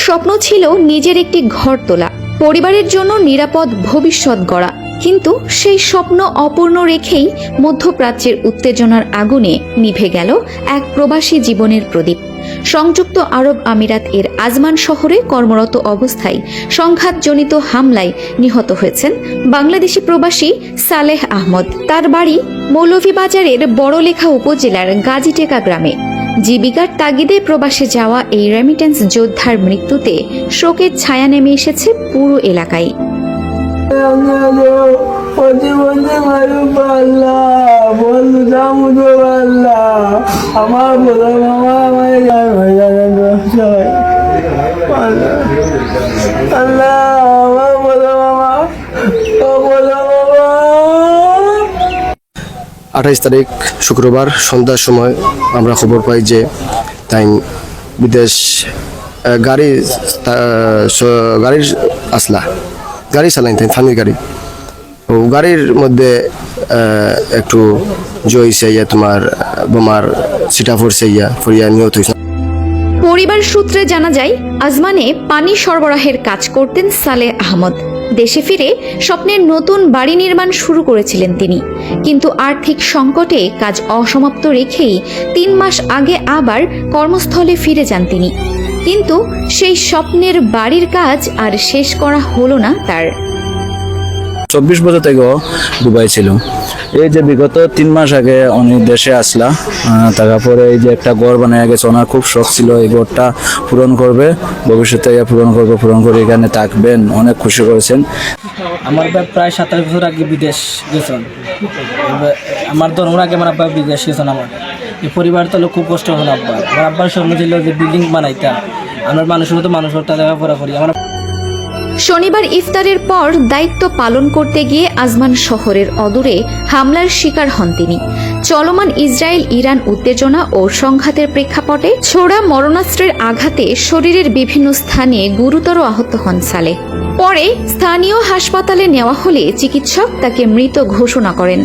স্বপ্ন ছিল নিজের একটি ঘর তোলা, পরিবারের জন্য নিরাপদ ভবিষ্যৎ গড়া। কিন্তু সেই স্বপ্ন অপূর্ণ রেখেই মধ্যপ্রাচ্যের উত্তেজনার আগুনে নিভে গেল এক প্রবাসী জীবনের প্রদীপ। সংযুক্ত আরব আমিরাত এর আজমান শহরে কর্মরত অবস্থায় সংঘাতজনিত হামলায় নিহত হয়েছেন বাংলাদেশি প্রবাসী সালেহ আহমদ। তার বাড়ি মৌলভীবাজারের বড়লেখা উপজেলার গাজীটেকা গ্রামে। জীবিকার তাগিদে প্রবাসে যাওয়া এই রেমিটেন্স যোদ্ধার মৃত্যুতে শোকের ছায়া নেমে এসেছে পুরো এলাকায়। আঠাইশ তারিখ শুক্রবার সন্ধ্যার সময় আমরা খবর পাই যে তাই বিদেশ গাড়ির আসলা গাড়ি চালাইন তাই ফানির গাড়ি গাড়ির মধ্যে একটু জয়ছে ইয়া তোমার বোমার সিটা ফোরছে ইয়া ফরিয়া নিহত হয়েছে। পরিবার সূত্রে জানা যায়, আজমানে পানি সরবরাহের কাজ করতেন সালেহ আহমদ। দেশে ফিরে স্বপ্নের নতুন বাড়ি নির্মাণ শুরু করেছিলেন তিনি, কিন্তু আর্থিক সংকটে কাজ অসমাপ্ত রেখেই 3 মাস আগে আবার কর্মস্থলে ফিরে যান তিনি। কিন্তু সেই স্বপ্নের বাড়ির কাজ আর শেষ করা হলো না তার। 24 বছর থেকেও দুবাই ছিল। এই যে বিগত 3 মাস আগে উনি দেশে আসলা, তারপরে এই যে একটা ঘর বানিয়ে গেছে, ওনার খুব শখ ছিল এই ঘরটা পূরণ করবে, ভবিষ্যতে পূরণ করে এখানে থাকবেন। অনেক খুশি করেছেন। আমার প্রায় 27 বছর আগে বিদেশ গেছেন। আমার ধর্মের আগে আমার আব্বা বিদেশ গেছেন। আমার এই পরিবার তো খুব কষ্ট হলো। আমার আব্বার স্বপ্ন ছিল যে বিল্ডিং বানাইতাম, আমার মানুষের মতো মানুষের লেখাপড়া করি। আমার শনিবার ইফতারের পর দায়িত্ব পালন করতে গিয়ে আজমান শহরের অদূরে হামলার শিকার হন তিনি। চলমান ইসরায়েল ইরান উত্তেজনা ও সংঘাতের প্রেক্ষাপটে ছোড়া মরণাস্ত্রের আঘাতে শরীরের বিভিন্ন স্থানে গুরুতর আহত হন সালেহ। পরে স্থানীয় হাসপাতালে নেওয়া হলে চিকিৎসক তাকে মৃত ঘোষণা করেন।